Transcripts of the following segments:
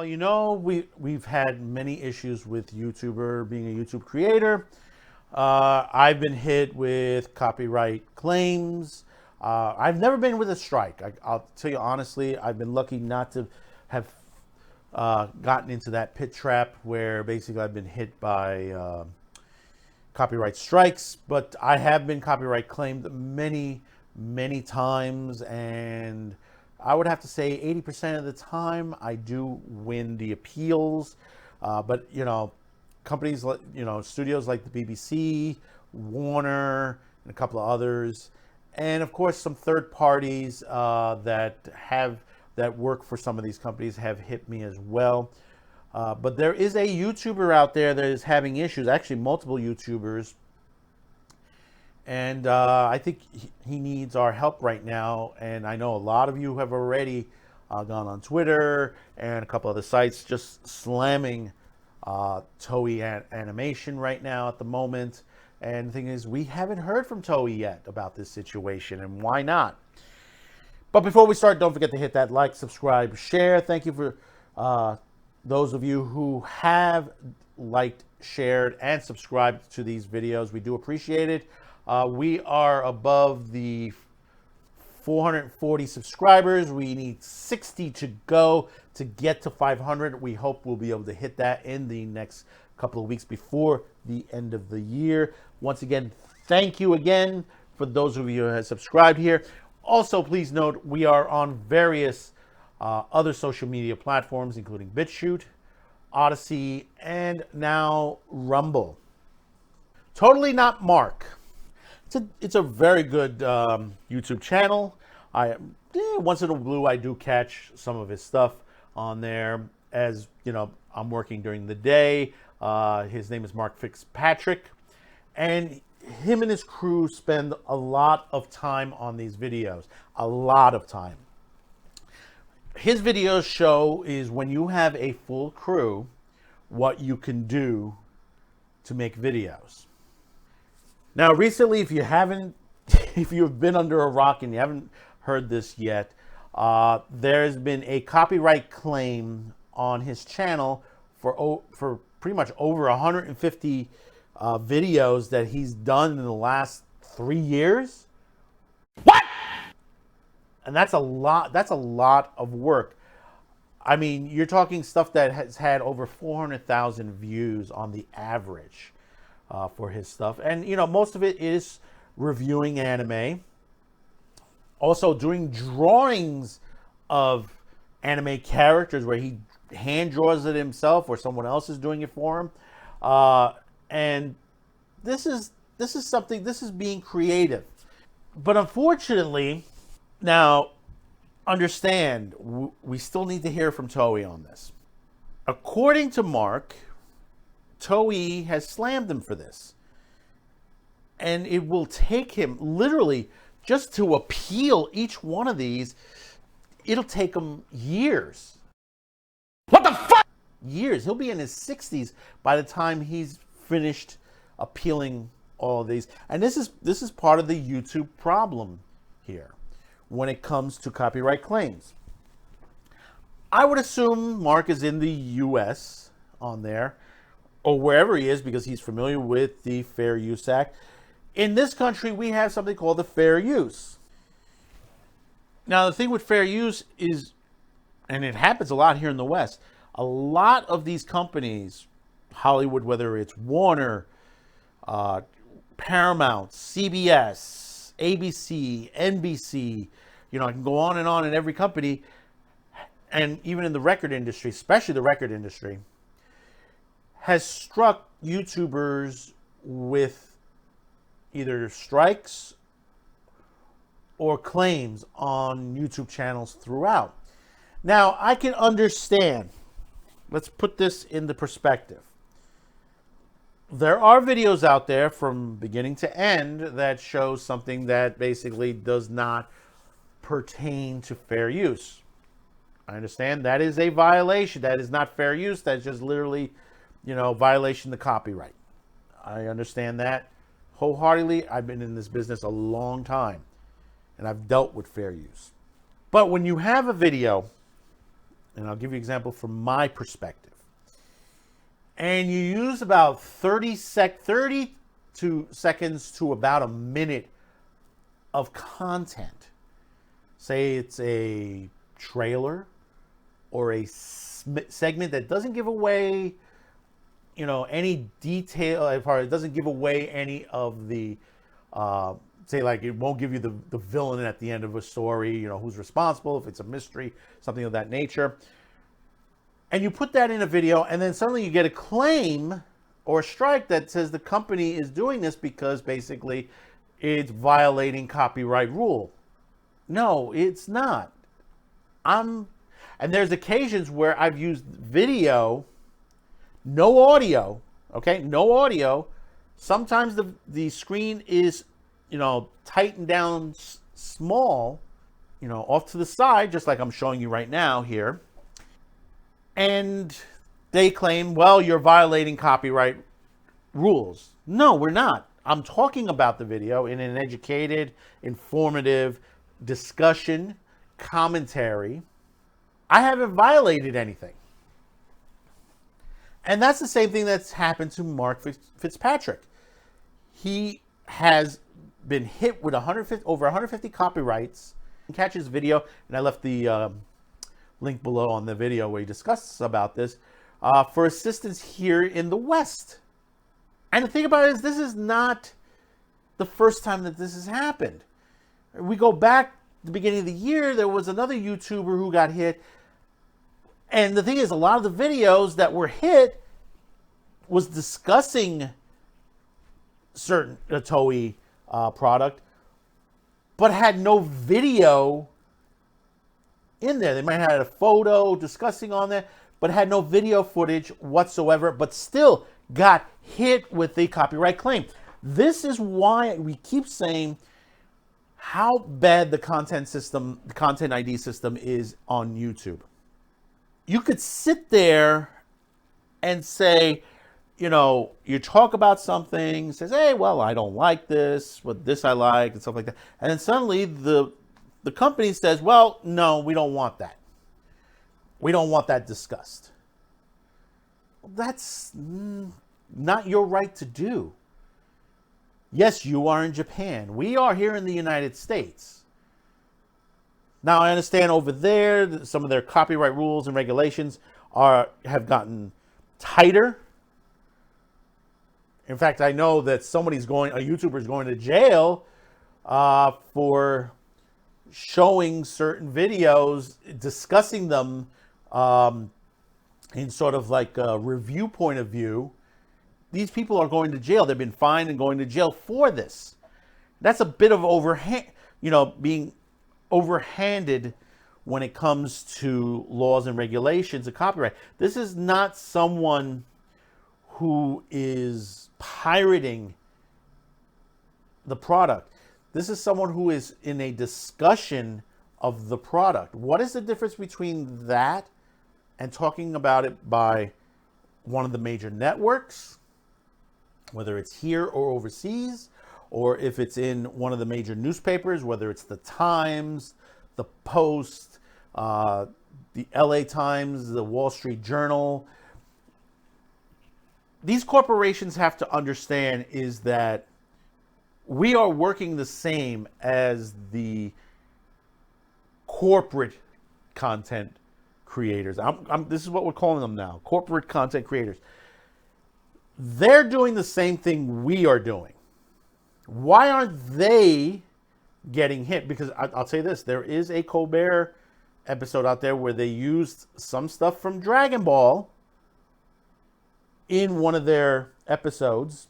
We've had many issues with YouTuber being a YouTube creator. I've been hit with copyright claims. I've never been with a strike. I'll tell you honestly, I've been lucky not to have gotten into that pit trap where basically I've been hit by copyright strikes, but I have been copyright claimed many, many times, and I would have to say 80% of the time I do win the appeals. But companies like studios like the BBC, Warner, and a couple of others, and of course some third parties that work for some of these companies have hit me as well. But there is a YouTuber out there that is having issues, actually multiple YouTubers. And I think he needs our help right now. And I know a lot of you have already gone on Twitter and a couple other sites just slamming TOEI animation right now at the moment. And the thing is, we haven't heard from TOEI yet about this situation, and why not? But before we start, don't forget to hit that like, subscribe, share. Thank you for those of you who have liked, shared, and subscribed to these videos. We do appreciate it. We are above the 440 subscribers. We need 60 to go to get to 500. We hope we'll be able to hit that in the next couple of weeks before the end of the year. Once again, thank you again for those of you who have subscribed here. Also, please note we are on various other social media platforms, including BitChute, Odyssey, and now Rumble. Totally Not Mark. It's a very good YouTube channel. Once in a blue, I do catch some of his stuff on there. As you know, I'm working during the day. His name is Mark Fitzpatrick, and him and his crew spend a lot of time on these videos. A lot of time. His videos show is when you have a full crew, what you can do to make videos. Now, recently, if you've been under a rock and you haven't heard this yet, there's been a copyright claim on his channel for pretty much over 150 videos that he's done in the last 3 years. What? And that's a lot. That's a lot of work. I mean, you're talking stuff that has had over 400,000 views on the average for his stuff. And, most of it is reviewing anime. Also doing drawings of anime characters where he hand draws it himself or someone else is doing it for him. And this is being creative. But unfortunately, now, understand, we still need to hear from TOEI on this. According to Mark, TOEI has slammed him for this. And it will take him, literally, just to appeal each one of these, it'll take him years. What the fuck? Years. He'll be in his 60s by the time he's finished appealing all of these. And this is part of the YouTube problem here when it comes to copyright claims. I would assume Mark is in the US on there, or wherever he is, because he's familiar with the Fair Use Act. In this country, we have something called the Fair Use. Now, the thing with fair use is, and it happens a lot here in the West, a lot of these companies, Hollywood, whether it's Warner, Paramount, CBS, ABC, NBC, I can go on in every company, and even in the record industry, especially the record industry, has struck YouTubers with either strikes or claims on YouTube channels throughout. Now, I can understand. Let's put this into perspective. There are videos out there from beginning to end that show something that basically does not pertain to fair use. I understand that is a violation. That is not fair use. That's just literally, violation of the copyright. I understand that wholeheartedly. I've been in this business a long time, and I've dealt with fair use. But when you have a video and I'll give you an example from my perspective, and you use about 32 seconds to about a minute of content, say it's a trailer or a segment that doesn't give away, any detail, it doesn't give away any of the, say like it won't give you the villain at the end of a story, who's responsible, if it's a mystery, something of that nature. And you put that in a video, and then suddenly you get a claim or a strike that says the company is doing this because basically it's violating copyright rule. No, it's not. And there's occasions where I've used video, no audio, okay? No audio. Sometimes the screen is, tightened down small, off to the side, just like I'm showing you right now here. And they claim, well, you're violating copyright rules. No, we're not. I'm talking about the video in an educated, informative discussion, commentary. I haven't violated anything. And that's the same thing that's happened to Mark Fitzpatrick. He has been hit with over 150 copyrights. Catch his video, and I left the link below on the video where he discusses about this, for assistance here in the West. And the thing about it is, this is not the first time that this has happened. We go back to the beginning of the year, there was another YouTuber who got hit. And the thing is, a lot of the videos that were hit was discussing certain TOEI product, but had no video in there. They might have had a photo discussing on there, but had no video footage whatsoever, but still got hit with the copyright claim. This is why we keep saying how bad the content ID system is on YouTube. You could sit there and say, you talk about something, says, hey, well, I don't like this, but this I like, and stuff like that. And then suddenly the company says, well, no, we don't want that. We don't want that discussed. That's not your right to do. Yes, you are in Japan. We are here in the United States. Now, I understand over there, some of their copyright rules and regulations have gotten tighter. In fact, I know that a YouTuber is going to jail for showing certain videos, discussing them in sort of like a review point of view. These people are going to jail. They've been fined and going to jail for this. That's a bit of being overhanded when it comes to laws and regulations of copyright. This is not someone who is pirating the product. This is someone who is in a discussion of the product. What is the difference between that and talking about it by one of the major networks, whether it's here or overseas, or if it's in one of the major newspapers, whether it's the Times, the Post, the LA Times, the Wall Street Journal? These corporations have to understand is that we are working the same as the corporate content creators. This is what we're calling them now, corporate content creators. They're doing the same thing we are doing. Why aren't they getting hit? Because I'll say this, there is a Colbert episode out there where they used some stuff from Dragon Ball in one of their episodes.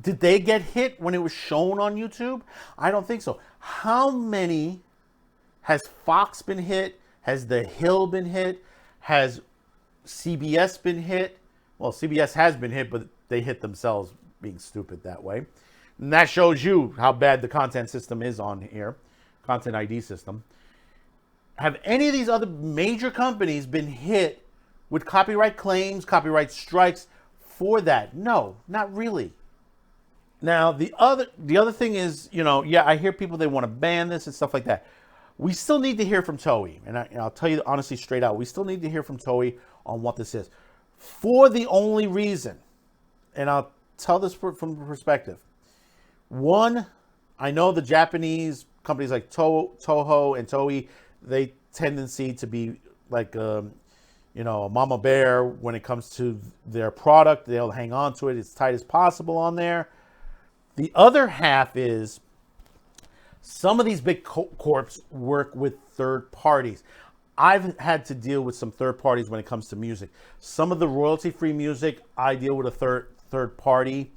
Did they get hit when it was shown on YouTube? I don't think so. How many has Fox been hit? Has The Hill been hit? Has CBS been hit? Well, CBS has been hit, but they hit themselves being stupid that way. And that shows you how bad the content system is on here, content ID system. Have any of these other major companies been hit with copyright claims, copyright strikes for that? No, not really. Now, the other thing is, I hear people, they want to ban this and stuff like that. We still need to hear from TOEI, and I'll tell you honestly, straight out, we still need to hear from TOEI on what this is, for the only reason, and I'll tell this from perspective. One, I know the Japanese companies like Toho and TOEI, they tendency to be like a mama bear when it comes to their product. They'll hang on to it as tight as possible on there. The other half is some of these big corps work with third parties. I've had to deal with some third parties when it comes to music. Some of the royalty-free music, I deal with a third party,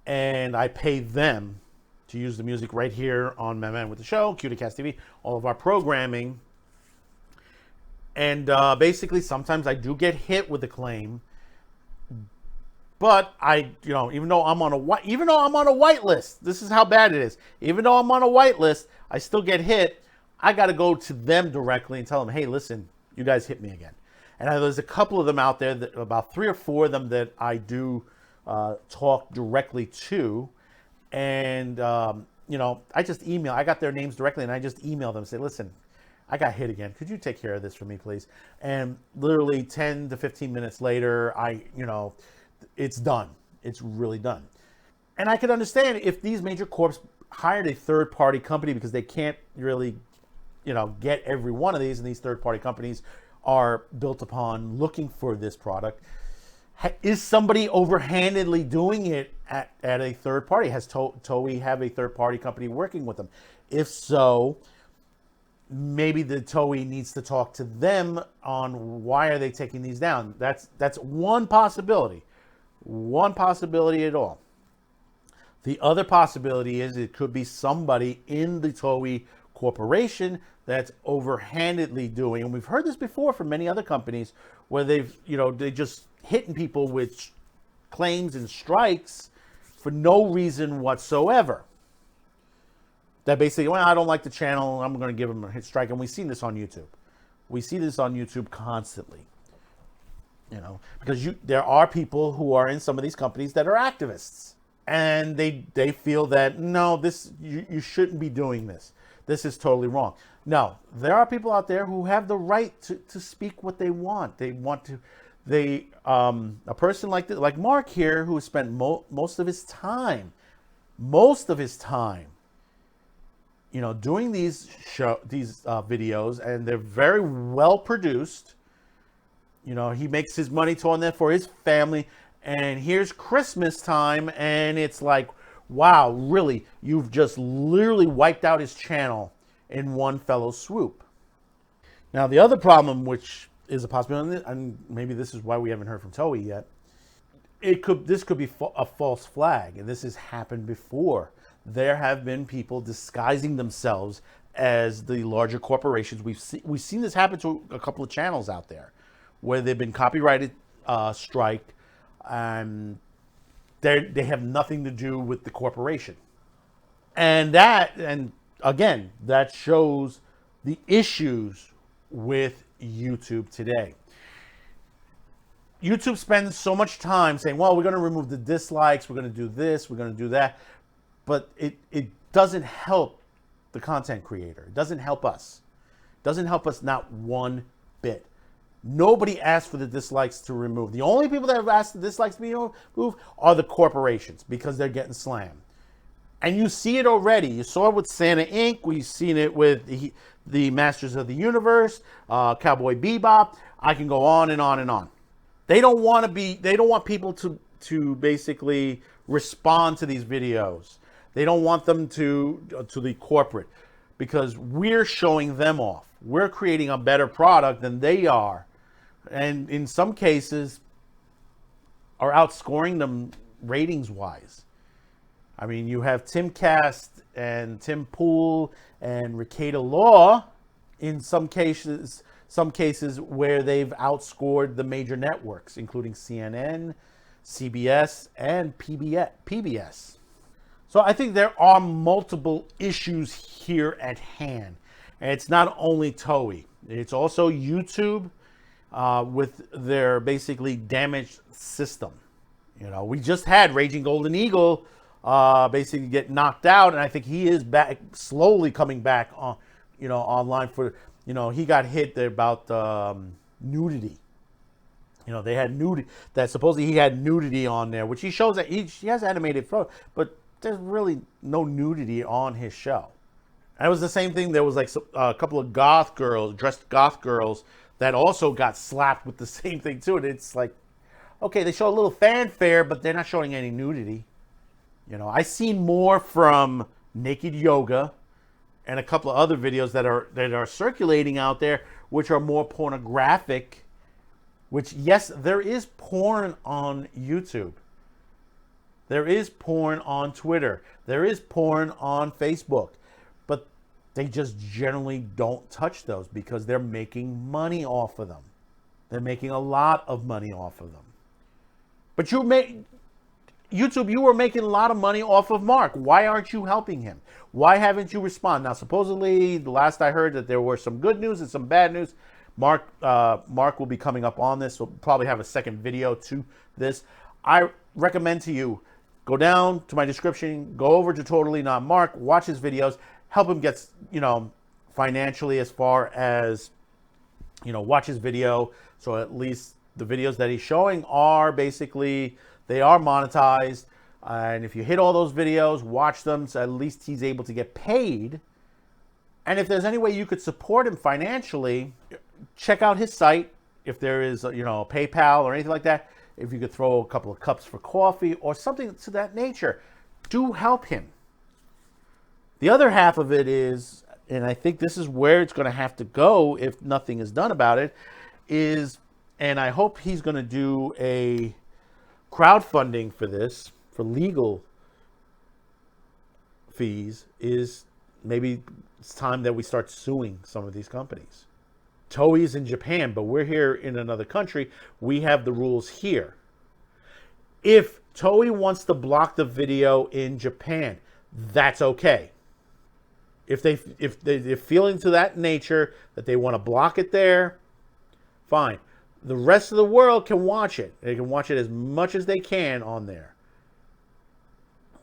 and I pay them to use the music right here on My Man with the Show, CutiCast TV, all of our programming. And basically, sometimes I do get hit with a claim, but even though I'm on a white list, this is how bad it is. Even though I'm on a white list, I still get hit. I got to go to them directly and tell them, hey, listen, you guys hit me again. And there's a couple of them out there, about 3 or 4 of them that I do talk directly to. And, I just email. I got their names directly, and I just email them and say, listen, I got hit again. Could you take care of this for me, please? And literally 10 to 15 minutes later, it's done. It's really done. And I could understand if these major corps hired a third-party company because they can't really, get every one of these, and these third-party companies are built upon looking for this product. Is somebody overhandedly doing it at a third party? Has TOEI have a third-party company working with them? If so, maybe the TOEI needs to talk to them on why are they taking these down. That's one possibility. One possibility at all. The other possibility is it could be somebody in the TOEI corporation that's overhandedly doing, and we've heard this before from many other companies where they just hitting people with claims and strikes for no reason whatsoever. That basically, well, I don't like the channel, I'm going to give them a hit strike. And we've seen this on YouTube. We see this on YouTube constantly. Because there are people who are in some of these companies that are activists. And they feel that, no, you shouldn't be doing this. This is totally wrong. No, there are people out there who have the right to speak what they want. They want to, a person like Mark here, who has spent most of his time, doing these videos, and they're very well produced. He makes his money on there for his family, and here's Christmas time, and it's like, wow, really, you've just literally wiped out his channel in one fellow swoop. Now, the other problem, which is a possibility, and maybe this is why we haven't heard from TOEI yet, this could be a false flag, and this has happened before. There have been people disguising themselves as the larger corporations. We've seen this happen to a couple of channels out there where they've been copyrighted strike, and they have nothing to do with the corporation. And again, that shows the issues with YouTube today. YouTube spends so much time saying, well, we're going to remove the dislikes, we're going to do this, we're going to do that. But it doesn't help the content creator. It doesn't help us. It doesn't help us not one bit. Nobody asked for the dislikes to remove. The only people that have asked the dislikes to be removed are the corporations because they're getting slammed. And you see it already. You saw it with Santa Inc. We've seen it with the Masters of the Universe, Cowboy Bebop. I can go on and on and on. They don't want people to basically respond to these videos. They don't want them to the corporate, because we're showing them off. We're creating a better product than they are. And in some cases are outscoring them ratings wise. I mean, you have Timcast and Tim Pool and Ricada Law in some cases where they've outscored the major networks, including CNN, CBS, and PBS. So I think there are multiple issues here at hand. And it's not only TOEI. It's also YouTube with their basically damaged system. We just had Raging Golden Eagle basically get knocked out, and I think he is back, slowly coming back on, online for, he got hit there about nudity. They had nudity, that supposedly he had nudity on there, which he shows that he has animated photo, but there's really no nudity on his show. And it was the same thing. There was like a couple of dressed goth girls that also got slapped with the same thing too. And it's like, okay, they show a little fanfare, but they're not showing any nudity. I seen more from naked yoga and a couple of other videos that are circulating out there, which are more pornographic. Which, yes, there is porn on YouTube. There is porn on Twitter. There is porn on Facebook. But they just generally don't touch those because they're making money off of them. They're making a lot of money off of them. But YouTube, you were making a lot of money off of Mark. Why aren't you helping him? Why haven't you responded? Now, supposedly, the last I heard that there were some good news and some bad news. Mark will be coming up on this. We'll probably have a second video to this. I recommend to you, go down to my description, go over to Totally Not Mark, watch his videos, help him get, financially as far as, watch his video. So at least the videos that he's showing are basically, they are monetized. And if you hit all those videos, watch them, so at least he's able to get paid. And if there's any way you could support him financially, check out his site. If there is, PayPal or anything like that, if you could throw a couple of cups for coffee or something to that nature, do help him. The other half of it is, and I think this is where it's going to have to go if nothing is done about it, is, and I hope he's going to do a crowdfunding for this, for legal fees, is maybe it's time that we start suing some of these companies. TOEI's in Japan, but we're here in another country. We have the rules here. If TOEI wants to block the video in Japan, that's okay. If they're feeling to that nature that they want to block it there, fine. The rest of the world can watch it. They can watch it as much as they can on there.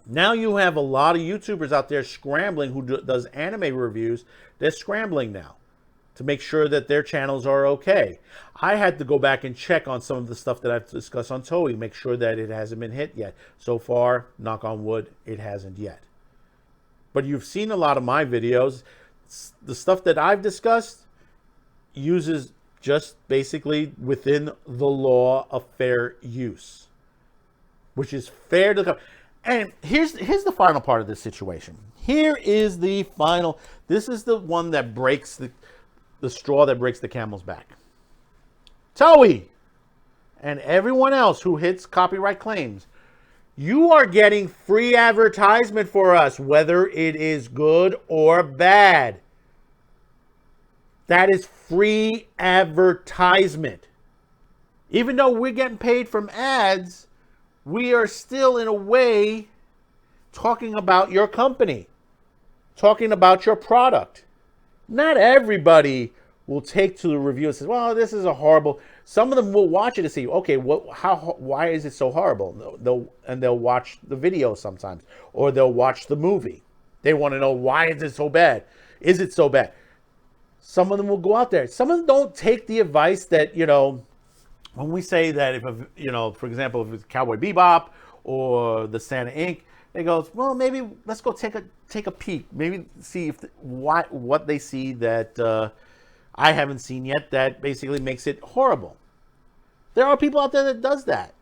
Now you have a lot of YouTubers out there scrambling who does anime reviews. They're scrambling now to make sure that their channels are okay. I had to go back and check on some of the stuff that I've discussed on TOEI, make sure that it hasn't been hit yet. So far, knock on wood, it hasn't yet. But you've seen a lot of my videos. The stuff that I've discussed uses just basically within the law of fair use, which is fair to the company. And here's the final part of this situation. Here is the final. This is the one that breaks the straw that breaks the camel's back. TOEI and everyone else who hits copyright claims, you are getting free advertisement for us, whether it is good or bad. That is free advertisement. Even though we're getting paid from ads, we are still, in a way, talking about your company, talking about your product. Not everybody will take to the review and say, well, this is a horrible. Some of them will watch it and say, okay, why is it so horrible? They'll watch the video sometimes, or they'll watch the movie. They want to know, why is it so bad? Is it so bad? Some of them will go out there. Some of them don't take the advice that, when we say that if, for example, if it's Cowboy Bebop or the Santa Inc., they goes, well, maybe let's go take a peek. Maybe see if what they see that I haven't seen yet that basically makes it horrible. There are people out there that does that.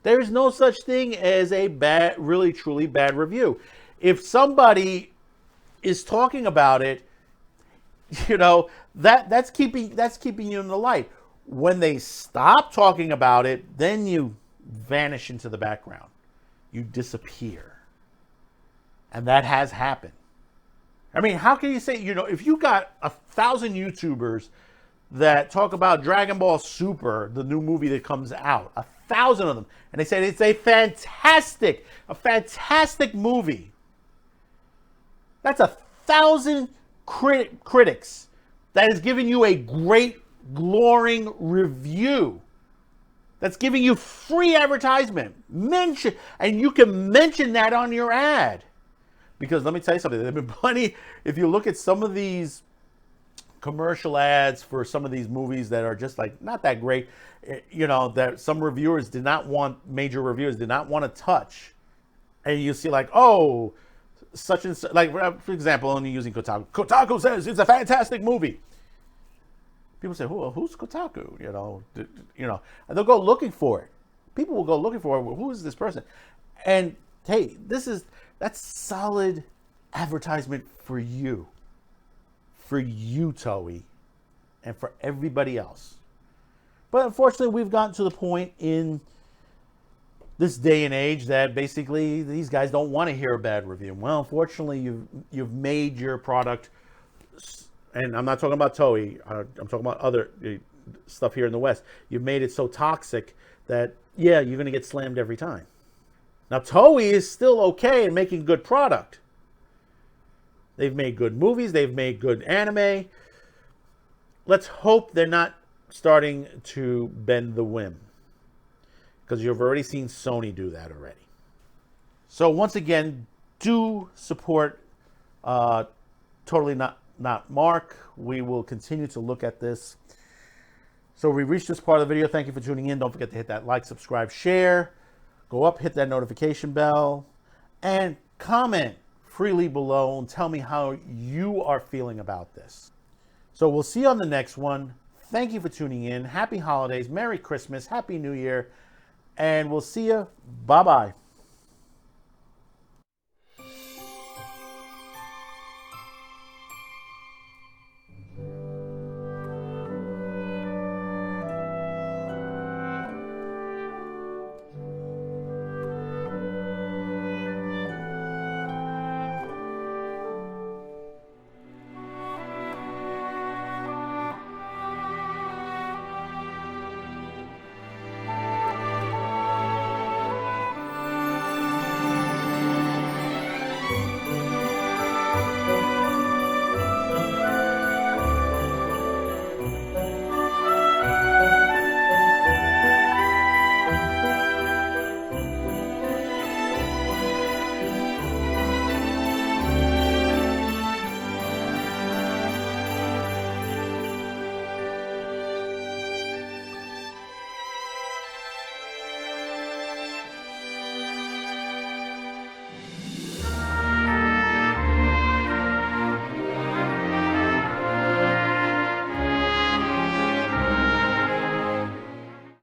There is no such thing as a bad, really truly bad review. If somebody is talking about it, that's keeping you in the light. When they stop talking about it, then you vanish into the background. You disappear. And that has happened. I mean, how can you say, if you got 1,000 YouTubers that talk about Dragon Ball Super, the new movie that comes out, 1,000 of them, and they say it's a fantastic movie. That's 1,000 critics that is giving you a great, glowing review. That's giving you free advertisement. And you can mention that on your ad. Because let me tell you something, there have been plenty, if you look at some of these commercial ads for some of these movies that are just like not that great, you know, that some reviewers did not want, major reviewers did not want to touch. And you see like, oh, such and such, like for example, only using Kotaku. Kotaku says it's a fantastic movie. People say, who's Kotaku? You know, and they'll go looking for it. People will go looking for it. Well, who is this person? And hey, that's solid advertisement for you, TOEI, and for everybody else. But unfortunately, we've gotten to the point in this day and age that basically these guys don't want to hear a bad review. Well, unfortunately, you've made your product, and I'm not talking about TOEI, I'm talking about other stuff here in the West. You've made it so toxic that, yeah, you're going to get slammed every time. Now, TOEI is still okay in making good product. They've made good movies. They've made good anime. Let's hope they're not starting to bend the whim, because you've already seen Sony do that already. So once again, do support Totally Not Mark. We will continue to look at this. So we reached this part of the video. Thank you for tuning in. Don't forget to hit that like, subscribe, share. Go up, hit that notification bell, and comment freely below and tell me how you are feeling about this. So we'll see you on the next one. Thank you for tuning in. Happy holidays, Merry Christmas, Happy New Year, and we'll see you. Bye-bye.